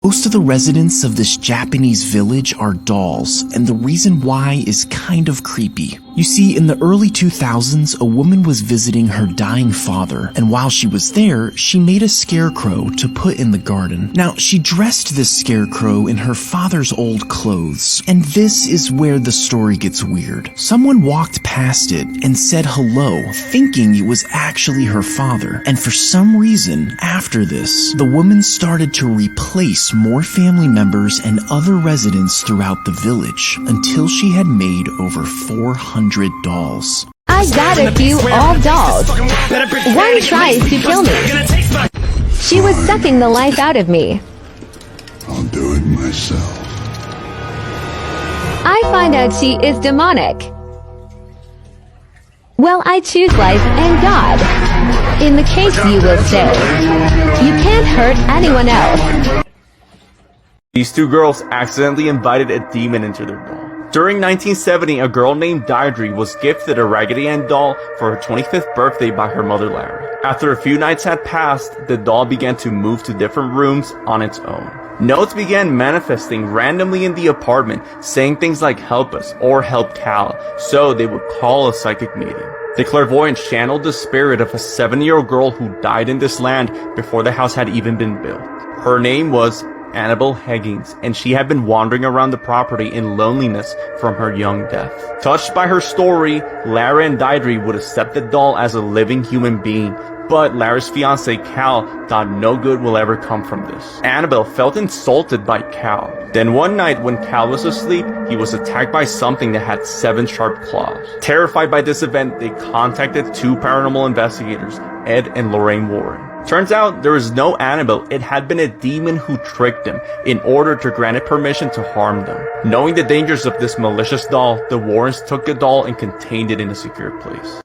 Most of the residents of this Japanese village are dolls, and the reason why is kind of creepy. You see, in the early 2000s, a woman was visiting her dying father, and while she was there, she made a scarecrow to put in the garden. Now, she dressed this scarecrow in her father's old clothes, and this is where the story gets weird. Someone walked past it and said hello, thinking it was actually her father, and for some reason, after this, the woman started to replace more family members and other residents throughout the village, until she had made over 400 dolls. I got a few all dolls. One tries to kill me. She was sucking the life out of me. I'll do it myself. I find out she is demonic. Well, I choose life and God. In the case you will say, you can't hurt anyone else. These two girls accidentally invited a demon into their doll. During 1970, a girl named Deirdre was gifted a Raggedy Ann doll for her 25th birthday by her mother Larry. After a few nights had passed, the doll began to move to different rooms on its own. Notes began manifesting randomly in the apartment, saying things like "help us" or "help Cal," so they would call a psychic meeting. The clairvoyant channeled the spirit of a 7-year-old girl who died in this land before the house had even been built. Her name was Annabelle Higgins, and she had been wandering around the property in loneliness from her young death. Touched by her story, Larry and Deirdre would accept the doll as a living human being, but Larry's fiancé Cal thought no good will ever come from this. Annabelle felt insulted by Cal. Then one night when Cal was asleep, he was attacked by something that had 7 sharp claws. Terrified by this event, they contacted 2 paranormal investigators, Ed and Lorraine Warren. Turns out there was no Annabelle, it had been a demon who tricked them in order to grant it permission to harm them. Knowing the dangers of this malicious doll, the Warrens took the doll and contained it in a secure place.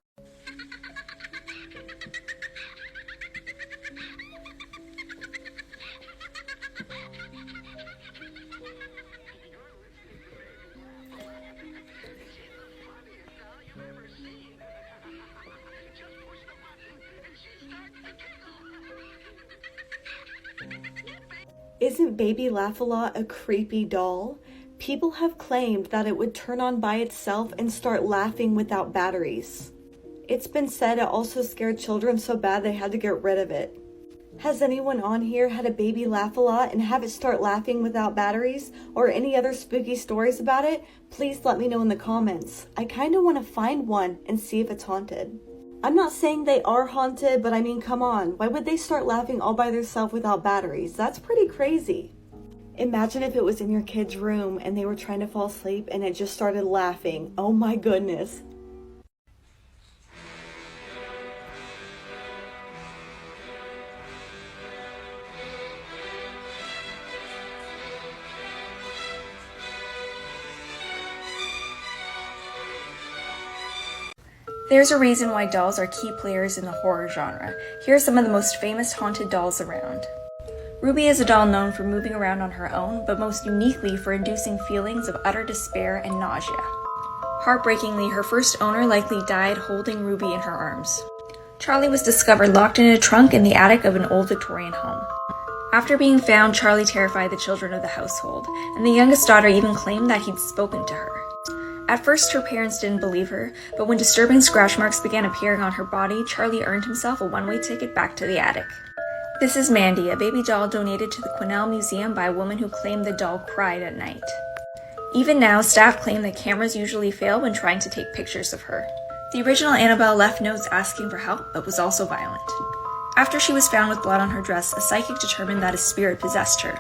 Isn't Baby Laugh-A-Lot a creepy doll? People have claimed that it would turn on by itself and start laughing without batteries. It's been said it also scared children so bad they had to get rid of it. Has anyone on here had a Baby Laugh-A-Lot and have it start laughing without batteries, or any other spooky stories about it? Please let me know in the comments. I kind of want to find one and see if it's haunted. I'm not saying they are haunted, but I mean, come on. Why would they start laughing all by themselves without batteries? That's pretty crazy. Imagine if it was in your kid's room and they were trying to fall asleep and it just started laughing. Oh my goodness. There's a reason why dolls are key players in the horror genre. Here are some of the most famous haunted dolls around. Ruby is a doll known for moving around on her own, but most uniquely for inducing feelings of utter despair and nausea. Heartbreakingly, her first owner likely died holding Ruby in her arms. Charlie was discovered locked in a trunk in the attic of an old Victorian home. After being found, Charlie terrified the children of the household, and the youngest daughter even claimed that he'd spoken to her. At first, her parents didn't believe her, but when disturbing scratch marks began appearing on her body, Charlie earned himself a one-way ticket back to the attic. This is Mandy, a baby doll donated to the Quesnel Museum by a woman who claimed the doll cried at night. Even now, staff claim that cameras usually fail when trying to take pictures of her. The original Annabelle left notes asking for help, but was also violent. After she was found with blood on her dress, a psychic determined that a spirit possessed her.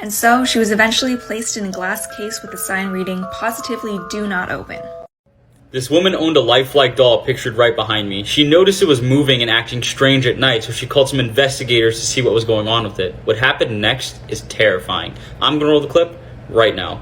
And so, she was eventually placed in a glass case with a sign reading, "Positively do not open." This woman owned a lifelike doll pictured right behind me. She noticed it was moving and acting strange at night, so she called some investigators to see what was going on with it. What happened next is terrifying. I'm gonna roll the clip right now.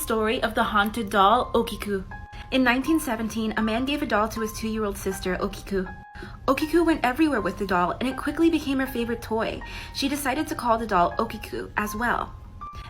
story of the haunted doll, Okiku. In 1917, a man gave a doll to his 2-year-old sister, Okiku. Okiku went everywhere with the doll, and it quickly became her favorite toy. She decided to call the doll Okiku as well.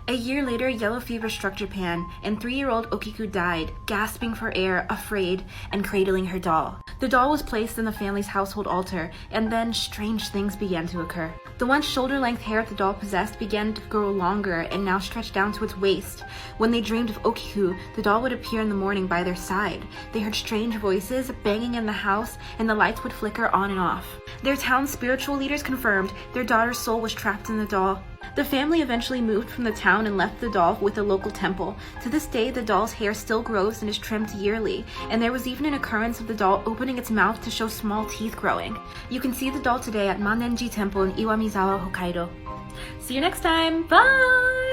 A year later, yellow fever struck Japan, and 3-year-old Okiku died, gasping for air, afraid, and cradling her doll. The doll was placed in the family's household altar, and then strange things began to occur. The once shoulder-length hair the doll possessed began to grow longer and now stretched down to its waist. When they dreamed of Okiku, the doll would appear in the morning by their side. They heard strange voices, banging in the house, and the lights would flicker on and off. Their town's spiritual leaders confirmed their daughter's soul was trapped in the doll. The family eventually moved from the town and left the doll with a local temple. To this day, the doll's hair still grows and is trimmed yearly, and there was even an occurrence of the doll opening its mouth to show small teeth growing. You can see the doll today at Mannenji Temple in Iwamizawa, Hokkaido. See you next time! Bye!